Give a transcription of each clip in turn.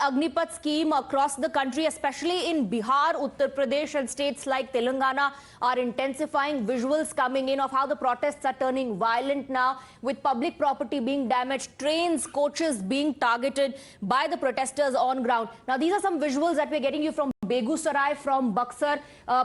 Agneepath scheme across the country, especially in Bihar, Uttar Pradesh and states like Telangana are intensifying. Visuals coming in of how the protests are turning violent now, with public property being damaged, trains, coaches being targeted by the protesters on ground. Now, these are some visuals that we're getting you from Begusarai, from Buxar.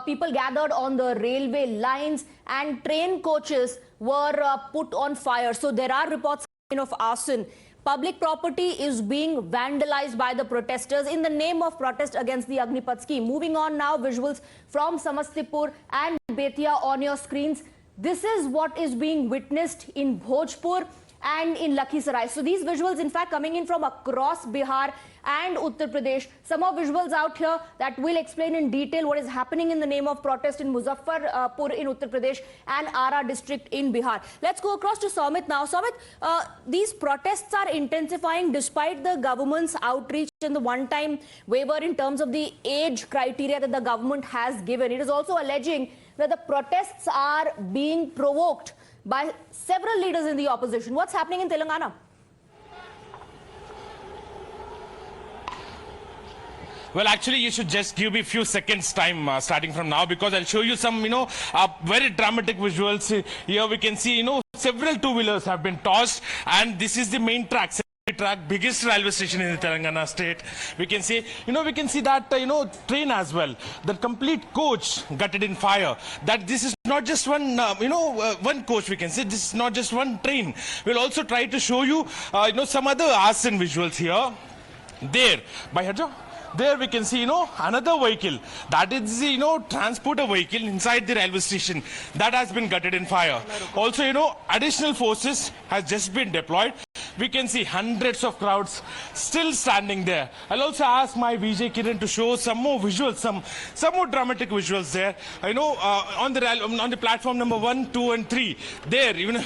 People gathered on the railway lines and train coaches were put on fire. So there are reports of arson. Public property is being vandalized by the protesters in the name of protest against the Agneepath scheme. Moving on now, visuals from Samastipur and Betia on your screens. This is what is being witnessed in Bhojpur and in Lakhisarai. So these visuals, in fact, coming in from across Bihar and Uttar Pradesh. Some more visuals out here that will explain in detail what is happening in the name of protest in Muzaffarpur in Uttar Pradesh and Ara district in Bihar. Let's go across to Somit now. Somit, these protests are intensifying despite the government's outreach and the one-time waiver in terms of the age criteria that the government has given. It is also alleging that the protests are being provoked by several leaders in the opposition. What's happening in Telangana? Well, actually, you should just give me a few seconds time starting from now, because I'll show you some, very dramatic visuals. Here we can see, several two-wheelers have been tossed, and this is the main track, biggest railway station in the Telangana state. We can see, that, train as well. The complete coach gutted in fire. That this is not just one, one coach, we can say. This is not just one train. We'll also try to show you, some other arson visuals here. There, by Hajo. There we can see, another vehicle. That is the, transporter vehicle inside the railway station. That has been gutted in fire. Also, additional forces has just been deployed. We can see hundreds of crowds still standing there. I'll also ask my VJ Kiran to show some more visuals, some more dramatic visuals there. On the platform number 1, 2 and 3, there even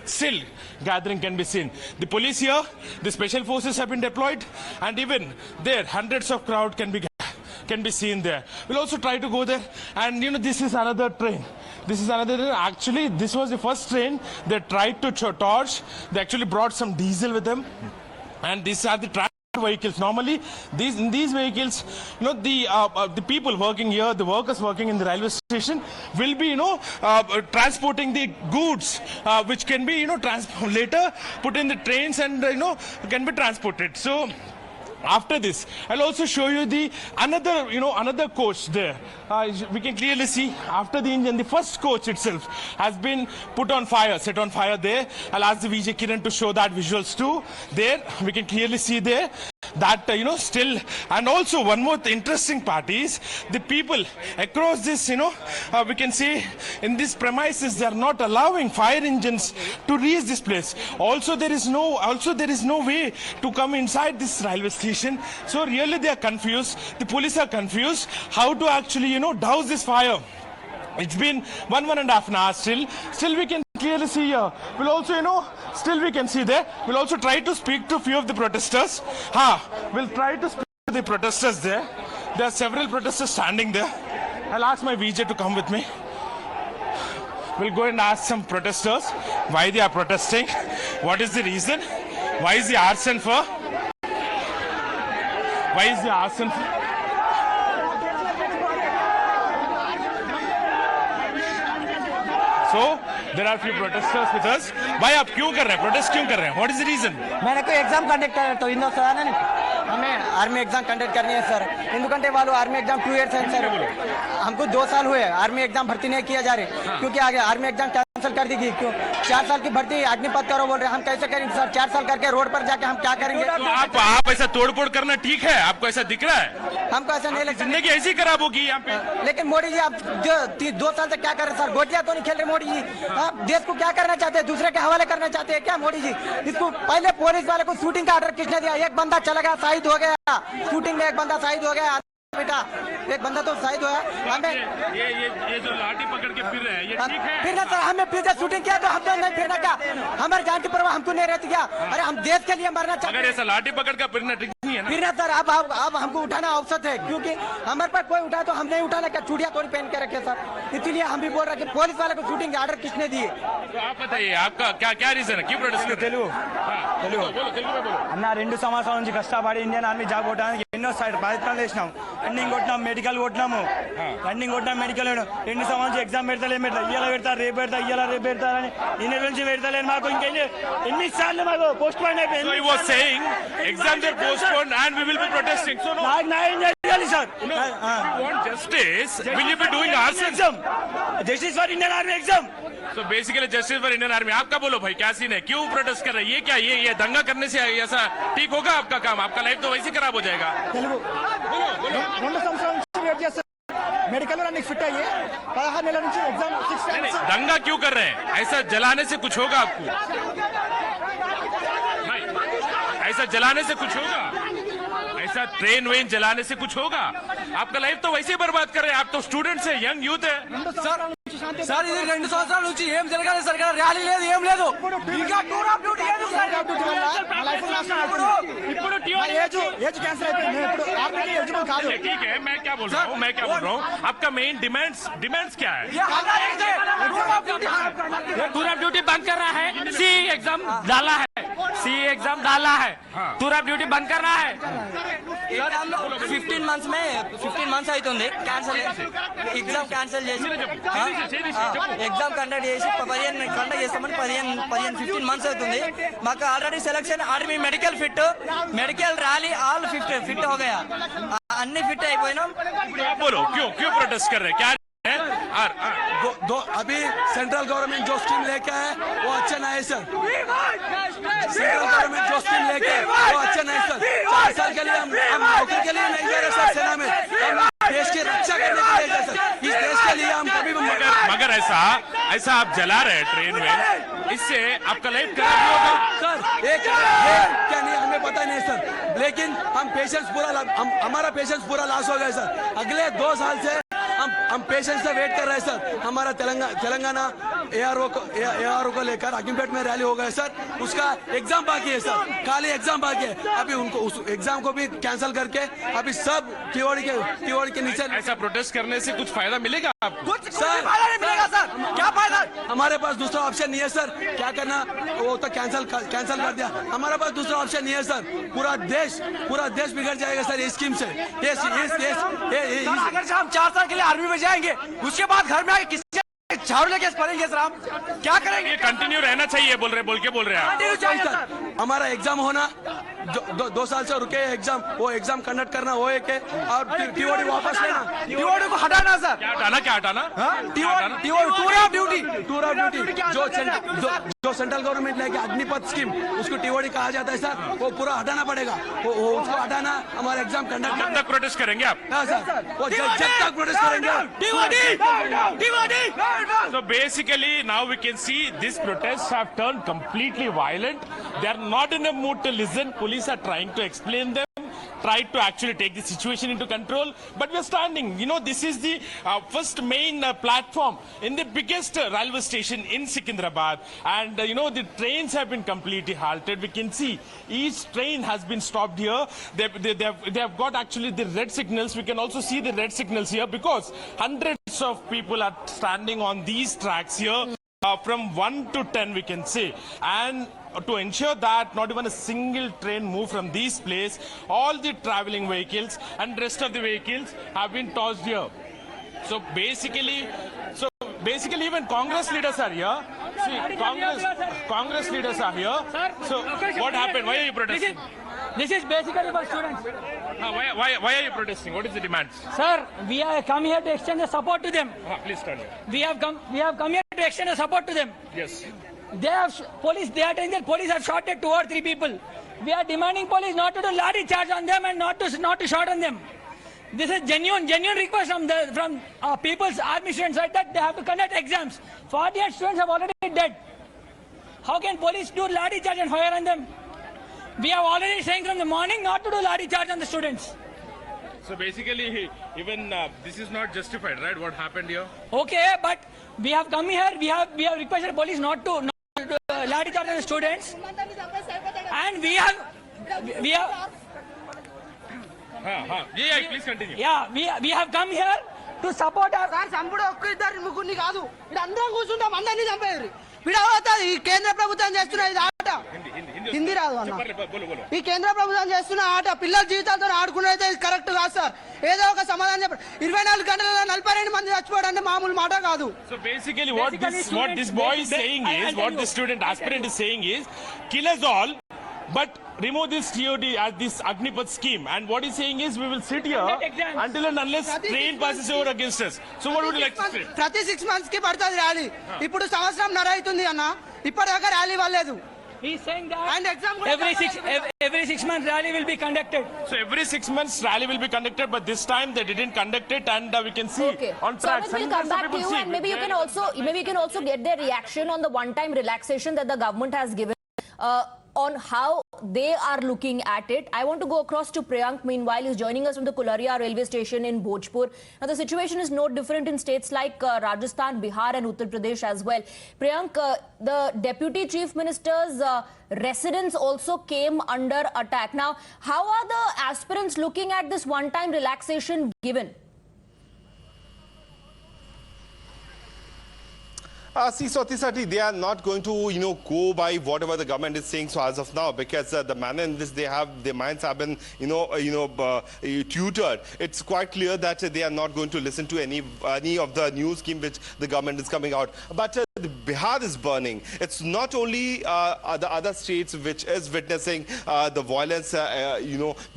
still gathering can be seen. The police here, the special forces have been deployed, and even there hundreds of crowd can be seen there. We'll also try to go there, and this is another train. This is another train. Actually, this was the first train they tried to torch. They actually brought some diesel with them, and these are the track vehicles. Normally, in these vehicles, the people working here, the workers working in the railway station, will be, transporting the goods, which can be, later put in the trains and, can be transported. So, after this, I'll also show you the another coach there. We can clearly see after the engine, the first coach itself has been put on fire, set on fire there. I'll ask the VJ Kiran to show that visuals too. There, we can clearly see there that, still, and also one more interesting part is the people across this, we can see in these premises, they are not allowing fire engines to reach this place. Also, there is no way to come inside this railway station. So really they are confused. The police are confused how to actually, douse this fire. It's been 1.5 hours still we can clearly see here. We'll also, still we can see there. We'll also try to speak to a few of the protesters. We'll try to speak to the protesters there. There are several protesters standing there. I'll ask my VJ to come with me. We'll go and ask some protesters why they are protesting. What is the reason? Why is the arson for? Why is the arson for? So, there are few protesters with us. Why आप क्यों कर रहे हैं? Protest क्यों कर रहे हैं? What is the reason? मैंने कोई एग्जाम कंडक्ट कर तो इन दोस्तों हमें आर्मी एग्जाम कंडक्ट करनी है सर। ఎందుకంటే వాళ్ళు आर्मी एग्जाम 2 इयर्स है सर। हमको 2 साल हुए आर्मी एग्जाम भर्ती नहीं किया जा रहे, क्योंकि आगे आर्मी एग्जाम कैंसिल कर दी गई। क्यों 4 साल की भर्ती अग्निपथ करो बोल रहे हैं, हम कैसे करेंगे सर? 4 साल करके रोड पर जाके हम क्या करेंगे? तो आप ऐसा तोड़फोड़ करना ठीक है? आपको ऐसा दिख रहा है? हमको ऐसा नहीं लगता। जिंदगी ऐसी खराब होगी यहाँ पे। लेकिन मोदी जी आप 2 साल से क्या कर रहे हैं सर? गोटियां तो नहीं खेल रहे मोदी जी। देश को क्या करना चाहते हैं? दूसरे के हवाले करना चाहते हैं क्या मोदी जी? इसको पहले पुलिस वाले को शूटिंग का ऑर्डर किसने दिया? एक बंदा चला गया, शहीद हो गया। शूटिंग में एक बंदा शहीद हो गया बेटा, एक बंदा तो शहीद हुआ। हमें ये जो लाठी पकड़ के फिर रहे हैं, ये ठीक है? फिर ना सर, हमें फिर शूटिंग किया तो हमने नहीं फिरना क्या? हमारे जान की परवाह हमको नहीं रहती क्या? अरे हम देश के लिए मरना चाहते हैं। अगर ऐसा लाठी पकड़ का फिरना ठीक नहीं है ना? फिर ना सर, अब हमको उठाना आवश्यक है, क्योंकि हमारे पास कोई उठाए तो हम नहीं उठाना क्या? चूड़िया थोड़ी पहन के रखे सर। इसीलिए हम भी बोल रहे हैं कि पुलिस वाले को शूटिंग के ऑर्डर किसने दिए। तो आप बताइए आपका क्या क्या रीजन है, क्यों प्रोटेस्ट कर रहे తెలుగు అన్న 2 సంవత్సరాల నుంచి కష్టపడి ఇండియన్ ఆర్మీ జాబ్ కొట్టడానికి ఎన్నో ప్రయత్నాలు చేసినాం. రన్నింగ్ కొట్టినాం, మెడికల్ కొట్టినాము, రన్నింగ్ కొట్టినాం, మెడికల్ 2 సంవత్సరాల నుంచి ఎగ్జామ్ పెడతలే, ఇయ్యాల పెడతారు, రేపు పెడతా, ఇయ్యాల రేపు పెడతారని ఇన్ని నుంచి పెడతలేదు. మాకు ఎన్నిసార్లు మాకు పోస్ట్ పోన్ అయిపోయింది. So he was saying exams are postponed and we will be protesting. So no, నాకు న్యాయం చేయాలి sir. if you want justice, will you be doing arson? Exam justice for Indian army exam. So basically justice for Indian Army. आपका बोलो भाई, क्या scene है, क्यों protest कर रहे हैं, ये क्या, ये दंगा करने से ऐसा ठीक होगा आपका काम? आपका लाइफ तो वैसे खराब हो जाएगा. తెలుగు बोलो बोलो. 2 సంవత్సరాల నుంచి వెయిట్ చేస్తాం. మెడికల్ రన్నింగ్ ఫిట్ అయ్యి 16 నెలల నుంచి ఎగ్జామ్ 6 नहीं, दंगा क्यों कर रहे हैं? ऐसा जलाने से कुछ होगा आपको? नहीं, ऐसा जलाने से कुछ होगा? ऐसा ट्रेन वेन जलाने से कुछ होगा? आपका लाइफ तो वैसे ही बर्बाद कर रहे हैं. आप तो स्टूडेंट्स है, यंग यूथ है. సార్ ఇది 2 సంవత్సరాల నుంచి ఏం జరగాలి సార్, ర్యాలీ లేదు, ఏం లేదు. ఇంకా టూర్ ఆఫ్ డ్యూటీ ఏది సార్? ఇప్పుడు ఏజ్ క్యాన్సిల్ అయిపోయింది. ఇప్పుడు ఆర్మీకి ఎలిజిబుల్ కాదు. ठीक है, मैं क्या बोल रहा हूँ, आपका मेन डिमांड्स क्या है? टूर ऑफ ड्यूटी बंद कर रहा है, सी एग्जाम डाला है, सी एग्जाम डाला है, टूर ऑफ ड्यूटी बंद कर रहा है. 15 మంత్స్ అవుతుంది క్యాన్సిల్, ఎగ్జామ్ క్యాన్సిల్ చేసి ఎగ్జామ్ కండక్ట్ చేసి 15 కండక్ట్ చేస్తామని 15 మంత్స్ అవుతుంది. మాకు already selection army medical fit, medical rally all fit हो गया, అన్ని ఫిట్ అయిపోయినాం. आप बोलो क्यों प्रोटेस्ट कर रहे हैं, क्या है? अभी सेंट्रल गवर्नमेंट जो स्कीम लेके आए वो अच्छा नहीं है सर. सेंट्रल गवर्नमेंट जो स्कीम लेके आए वो अच्छा नहीं सर. 4 साल के लिए हम नौकरी के लिए नहीं जा रहे सर सेना में, हम देश की रक्षा करने के लिए सर. इस देश के लिए हम कभी मगर ऐसा आप जला रहे हैं ट्रेन में, इससे आपका लाइफ खराब नहीं होगा सर. एक क्या नहीं हमें पता नहीं सर, लेकिन हम पेशेंस हमारा पेशेंस पूरा लॉस हो गया सर. अगले 2 साल से हम पेशेंस से वेट कर रहे हैं सर. हमारा तेलंगाना एआरओ को लेकर अग्निपेट में रैली हो गया सर. उसका एग्जाम बाकी है सर, खाली एग्जाम बाकी है. अभी उनको उस एग्जाम को भी कैंसिल करके अभी सब टीओडी के नीचे. ऐसा प्रोटेस्ट करने से कुछ फायदा मिलेगा आपको? कुछ फायदा नहीं मिलेगा सर. क्या फायदा? हमारे पास दूसरा ऑप्शन नहीं है सर. क्या करना, वो तो कैंसिल कर दिया. हमारे पास दूसरा ऑप्शन नहीं है सर. पूरा देश बिगड़ जाएगा सर इस स्कीम से. अगर हम 4 साल के लिए आर्मी में जाएंगे, उसके बाद घर में आके किससे झाड़ू लेके पढ़ेंगे सर, हम क्या करेंगे? ये कंटिन्यू रहना चाहिए बोल रहे हैं आप. हमारा एग्जाम होना 2 साल से रुके एग्जाम, वो एग्जाम कंडक्ट करना वो एक है, और टीओडी वापस लेना, टीओडी को हटाना सर. क्या हटाना? टूर ऑफ ड्यूटी जो सेंट्रल गवर्नमेंट लेके अग्निपथ स्कीम उसको टीओडी कहा जाता है सर, वो पूरा हटाना पड़ेगा. वो उसको हटाना, हमारा एग्जाम कंडक्ट. कब तक प्रोटेस्ट करेंगे आप? हाँ सर, वो जब तक प्रोटेस्ट करेंगे. So basically now we can see these protests have turned completely violent. They are not in a mood to listen. Police are trying to explain them, tried to actually take the situation into control, but we are standing. This is the first main platform in the biggest railway station in Secunderabad, and the trains have been completely halted. We can see each train has been stopped here. They have got actually the red signals. We can also see the red signals here because hundreds of people are standing on these tracks here. From 1 to 10 we can say, and to ensure that not even a single train move from this place, all the traveling vehicles and rest of the vehicles have been tossed here. So basically even Congress leaders are here. See, Congress leaders are here. So what happened? Why are you protesting? This is basically for students. Why are you protesting? What is the demands? Sir, we have come here to extend the support to them. Please tell me. We have come here to extend the support to them. Yes. They are telling that police have shot at 2 or 3 people. We are demanding police not to do lathi charge on them and not to shot on them. This is genuine request from people's army students side that they have to conduct exams. 48 students have already dead. How can police do lathi charge and fire on them? We are already saying from the morning not to do lathi charge on the students. So basically, even this is not justified, right? What happened here? Okay, but we have come here. We have requested police not to lathi charge on the students, and we have. Yeah, please continue. Yeah, we have come here to support our. Sir చంపుడు ఒక్క ఇద్దరు ముగ్గురిని కాదు ఇక్కడ అందరం కూర్చుంటాం అందరినీ చంపేరు విడవతాది ఈ కేంద్ర ప్రభుత్వం చేస్తున్న ఇది ఆట హిందీ రాదు అన్న ఈ కేంద్ర ప్రభుత్వం చేస్తున్న ఆట పిల్లల జీవితాలతో ఆడుకునేది కరెక్ట్ కాదు సార్ ఏదో ఒక సమాధానం చెప్పండి 24 గంటలలో 42 మంది చచ్చిపోవడం అంటే మామూలు మాట కాదు So basically what this boy is saying is, what this student aspirant is saying is, kill us all, but remove this TOD as this Agneepath scheme. And what he's saying is, we will sit here until and unless train passes over against us. So what would you like to say? ప్రతి 6 months కి పడుతుంది rally ఇప్పుడు సంవత్సరం నర అవుతుంది అన్న ఇప్పటిదాకా rally వాళ్ళలేదు He's saying that And exam every 6 months rally will be conducted. So every 6 months rally will be conducted, but this time they didn't conduct it, and we can see on track. So we'll come back to you, and maybe you can also get their reaction on the one-time relaxation that the government has given. On how they are looking at it. I want to go across to Priyank. Meanwhile, he's joining us from the Kularia railway station in Bhojpur. Now, the situation is no different in states like Rajasthan, Bihar and Uttar Pradesh as well. Priyank, the deputy chief minister's residence also came under attack. Now, how are the aspirants looking at this one-time relaxation given? See, Satisati, they are not going to, go by whatever the government is saying so as of now, because the manner in which their minds have been, tutored. It's quite clear that they are not going to listen to any of the new scheme which the government is coming out. But Bihar is burning. It's not only the other states which is witnessing the violence,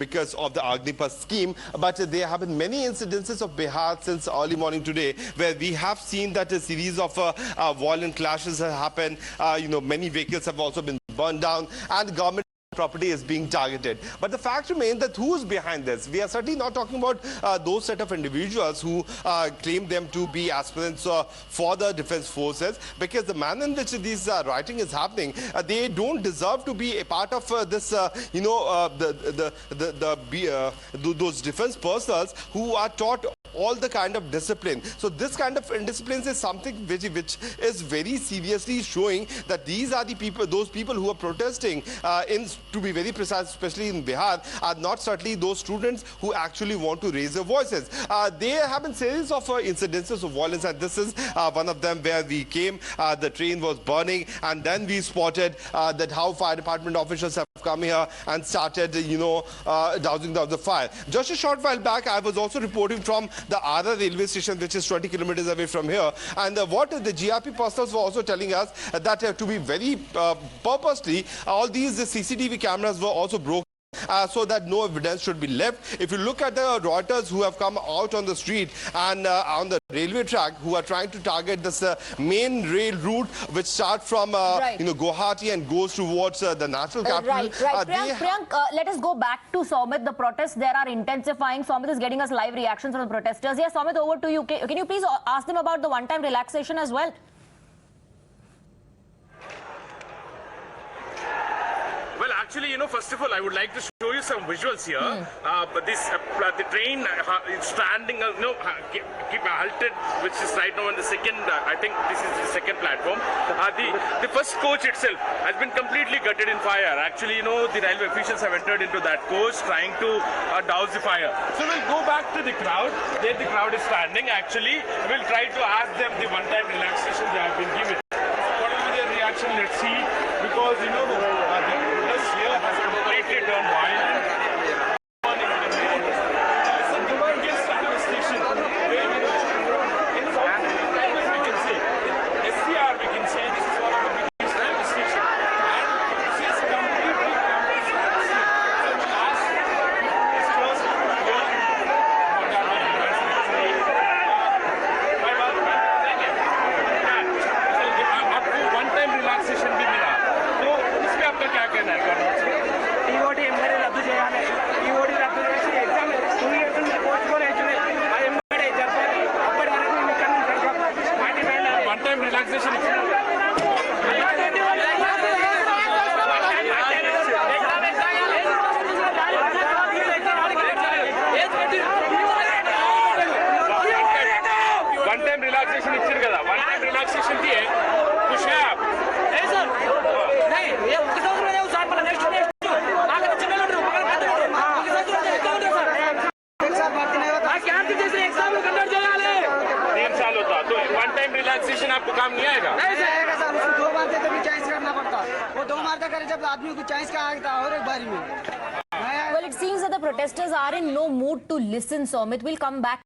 because of the Agneepath scheme, but there have been many incidences of Bihar since early morning today, where we have seen that a series of violent clashes have happened. Many vehicles have also been burned down, and government property is being targeted. But the fact remains that who is behind this? We are certainly not talking about those set of individuals who claim them to be aspirants for the defense forces, because the manner in which this rioting is happening, they don't deserve to be a part of this, those defense personnel who are taught all the kind of discipline. So this kind of indiscipline is something which is very seriously showing that these are the people, those people who are protesting, to be very precise, especially in Bihar, are not certainly those students who actually want to raise their voices. There have been series of incidences of violence, and this is one of them where we came, the train was burning, and then we spotted that how fire department officials have come here and started, dousing down the fire. Just a short while back, I was also reporting from the Ara railway station, which is 20 kilometers away from here, and what the GRP personnel were also telling us that to be very purposely, all these CCTV cameras were also broken, so that no evidence should be left. If you look at the rioters who have come out on the street and on the railway track, who are trying to target this main rail route which starts from Guwahati and goes towards the national capital. Priyank, let us go back to Somit. The protests there are intensifying. Somit is getting us live reactions from the protesters. Yes, Somit, over to you. Can you please ask them about the one-time relaxation as well? Well, actually, first of all, I would like to show you some visuals here. But the train is standing, keep halted, which is right now on the second. I think this is the second platform. The first coach itself has been completely gutted in fire. Actually, the railway officials have entered into that coach, trying to douse the fire. So we'll go back to the crowd. There, the crowd is standing. Actually, we'll try to ask them the one-time relaxation they have been given. What will be their reaction? Let's see, because the protest here has completely turned violent. काम नहीं आएगा। नहीं sir, उसको 2 मारते तभी choice करना पड़ता। वो 2 मारता करे जब आदमी को चॉइस का आता और एक बारी में। Well, it seems that the protesters are in no mood to listen, Somit. We'll come back